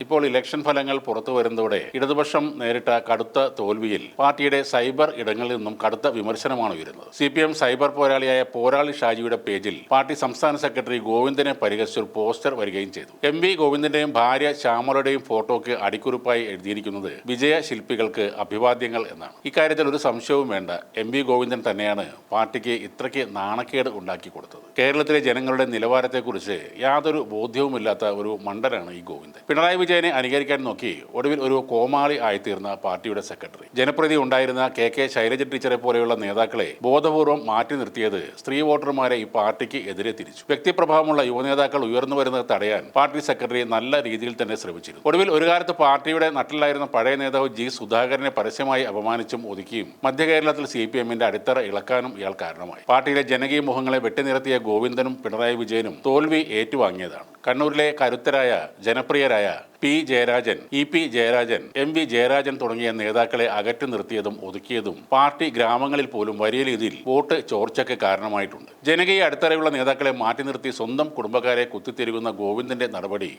ഇപ്പോൾ ഇലക്ഷൻ ഫലങ്ങൾ പുറത്തു വരുന്നതോടെ ഇടതുപക്ഷം നേരിട്ട കടുത്ത തോൽവിയിൽ പാർട്ടിയുടെ സൈബർ ഇടങ്ങളിൽ നിന്നും കടുത്ത വിമർശനമാണ് ഉയരുന്നത്. CPM സൈബർ പോരാളിയായ പോരാളി ഷാജിയുടെ പേജിൽ പാർട്ടി സംസ്ഥാന സെക്രട്ടറി ഗോവിന്ദനെ പരിഹസിച്ച് ഒരു പോസ്റ്റർ വരികയും ചെയ്തു. MV ഗോവിന്ദന്റെയും ഭാര്യ ശ്യാമളയുടെയും ഫോട്ടോയ്ക്ക് അടിക്കുറിപ്പായി എഴുതിയിരിക്കുന്നത് വിജയ ശില്പികൾക്ക് അഭിവാദ്യങ്ങൾ എന്നാണ്. ഇക്കാര്യത്തിൽ ഒരു സംശയവും വേണ്ട. MV ഗോവിന്ദൻ തന്നെയാണ് പാർട്ടിക്ക് ഇത്രയ്ക്ക് നാണക്കേട് ഉണ്ടാക്കി കൊടുത്തത്. കേരളത്തിലെ ജനങ്ങളുടെ നിലവാരത്തെക്കുറിച്ച് യാതൊരു ബോധ്യവുമില്ലാത്ത ഒരു മണ്ടനാണ് ഈ ഗോവിന്ദൻ. പിണറായി വിജയനെ അനുകരിക്കാൻ നോക്കി ഒടുവിൽ ഒരു കോമാളി ആയിത്തീർന്ന പാർട്ടിയുടെ സെക്രട്ടറി. ജനപ്രീതി ഉണ്ടായിരുന്ന KK ശൈലജ ടീച്ചറെ പോലെയുള്ള നേതാക്കളെ ബോധപൂർവം മാറ്റി നിർത്തിയത് സ്ത്രീ വോട്ടർമാരെ ഈ പാർട്ടിക്ക് എതിരെ തിരിച്ചു. വ്യക്തിപ്രഭാവമുള്ള യുവനേതാക്കൾ ഉയർന്നു വരുന്നത് തടയാൻ പാർട്ടി സെക്രട്ടറി നല്ല രീതിയിൽ തന്നെ ശ്രമിച്ചിരുന്നു. ഒടുവിൽ ഒരു കാലത്ത് പാർട്ടിയുടെ നട്ടിലായിരുന്ന പഴയ നേതാവ് G സുധാകരനെ പരസ്യമായി അപമാനിച്ചും ഒതുക്കിയും മധ്യ കേരളത്തിൽ CPMന്റെ അടിത്തറ ഇളക്കാനും ഇയാൾ കാരണമായി. പാർട്ടിയിലെ ജനകീയ മുഖങ്ങളെ വെട്ടിനിരത്തിയ ഗോവിന്ദനും പിണറായി വിജയനും തോൽവി ഏറ്റുവാങ്ങിയതാണ്. കണ്ണൂരിലെ കരുത്തരായ ജനപ്രിയരായ P Jayarajan, EP Jayarajan, MV Jayarajan തുടങ്ങിയ നേതാക്കളെ അകറ്റി നിർത്തിയതും ഒതുക്കിയതും പാർട്ടി ഗ്രാമങ്ങളിൽ പോലും വലിയ രീതിയിൽ വോട്ട് ചോർച്ചയ്ക്ക് കാരണമായിട്ടുണ്ട്. ജനകീയ അടിത്തറയുള്ള നേതാക്കളെ മാറ്റി നിർത്തി സ്വന്തം കുടുംബക്കാരെ കുത്തിത്തിരികുന്ന ഗോവിന്ദന്റെ നടപടി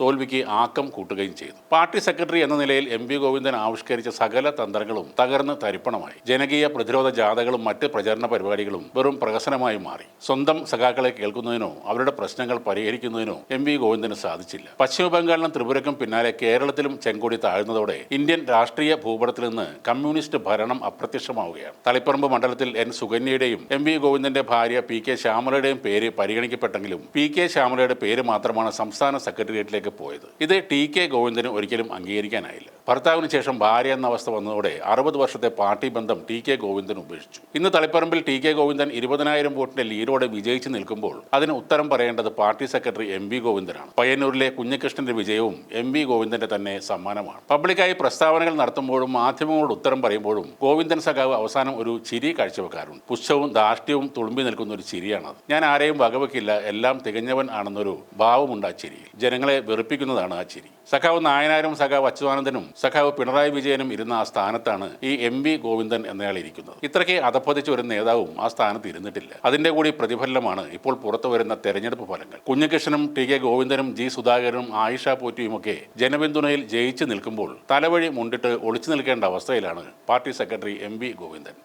തോൽവിക്ക് ആക്കം കൂട്ടുകയും ചെയ്തു. പാർട്ടി സെക്രട്ടറി എന്ന നിലയിൽ MV ഗോവിന്ദൻ ആവിഷ്കരിച്ച സകല തന്ത്രങ്ങളും തകർന്ന് തരിപ്പണമായി. ജനകീയ പ്രതിരോധ ജാഥകളും മറ്റ് പ്രചരണ പരിപാടികളും വെറും പ്രഹസനമായി മാറി. സ്വന്തം സഖാക്കളെ കേൾക്കുന്നതിനോ അവരുടെ പ്രശ്നങ്ങൾ പരിഹരിക്കുന്നതിനോ MV ഗോവിന്ദന് സാധിച്ചില്ല. പശ്ചിമ ബംഗാളിലും ത്രിപുരയ്ക്കും പിന്നാലെ കേരളത്തിലും ചെങ്കൊടി താഴ്ന്നതോടെ ഇന്ത്യൻ രാഷ്ട്രീയ ഭൂപടത്തിൽ നിന്ന് കമ്മ്യൂണിസ്റ്റ് ഭരണം അപ്രത്യക്ഷമാവുകയാണ്. തളിപ്പറമ്പ് മണ്ഡലത്തിൽ N സുകന്യയുടെയും MV ഗോവിന്ദന്റെ ഭാര്യ PK ശ്യാമളയുടെയും പേര് പരിഗണിക്കപ്പെട്ടെങ്കിലും PK ശ്യാമളയുടെ പേര് മാത്രമാണ് സംസ്ഥാന സെക്രട്ടേറിയറ്റിലേക്ക് പോയത്. ഇത് TK ഗോവിന്ദന് ഒരിക്കലും അംഗീകരിക്കാനായില്ല. ഭർത്താവിന് ശേഷം ഭാര്യ എന്ന അവസ്ഥ വന്നതോടെ 60 വർഷത്തെ പാർട്ടി ബന്ധം TK ഗോവിന്ദൻ ഉപേക്ഷിച്ചു. ഇന്ന് തളിപ്പറമ്പിൽ TK ഗോവിന്ദൻ 20,000 വോട്ടിന്റെ ലീഡോടെ വിജയിച്ചു നിൽക്കുമ്പോൾ അതിന് ഉത്തരം പറയേണ്ടത് പാർട്ടി സെക്രട്ടറി MV ഗോവിന്ദനാണ്. പയ്യന്നൂരിലെ കുഞ്ഞികൃഷ്ണന്റെ വിജയവും MV ഗോവിന്ദന്റെ തന്നെ സമ്മാനമാണ്. പബ്ലിക്കായി പ്രസ്താവനകൾ നടത്തുമ്പോഴും മാധ്യമങ്ങളോട് ഉത്തരം പറയുമ്പോഴും ഗോവിന്ദൻ സഖാവ് അവസാനം ഒരു ചിരി കാഴ്ചവെക്കാറുണ്ട്. പുച്ഛവും ധാർഷ്ട്യവും തുളുമ്പി നിൽക്കുന്ന ഒരു ചിരിയാണത്. ഞാൻ ആരെയും വകവെക്കില്ല, എല്ലാം തികഞ്ഞവൻ ആണെന്നൊരു ഭാവമുണ്ട് ആ ചിരിയിൽ. ജനങ്ങളെ വെറുപ്പിക്കുന്നതാണ് ആ ചിരി. സഖാവ് നായനാരും സഖാവ് അച്യുതാനന്ദനും സഖാവ് പിണറായി വിജയനും ഇരുന്ന ആ സ്ഥാനത്താണ് ഈ MV ഗോവിന്ദൻ എന്നയാൾ ഇരിക്കുന്നത്. ഇത്രയ്ക്ക് അധപ്പതിച്ച ഒരു നേതാവും ആ സ്ഥാനത്ത് ഇരുന്നിട്ടില്ല. അതിന്റെ കൂടി പ്രതിഫലനമാണ് ഇപ്പോൾ പുറത്തു വരുന്ന തെരഞ്ഞെടുപ്പ് ഫലങ്ങൾ. കുഞ്ഞികൃഷ്ണനും TK ഗോവിന്ദനും G സുധാകരനും ആയിഷ പോറ്റിയുമൊക്കെ ജനപിന്തുണയിൽ ജയിച്ചു നിൽക്കുമ്പോൾ തലവഴി മുണ്ടിട്ട് ഒളിച്ചു നിൽക്കേണ്ട അവസ്ഥയിലാണ് പാർട്ടി സെക്രട്ടറി MV ഗോവിന്ദൻ.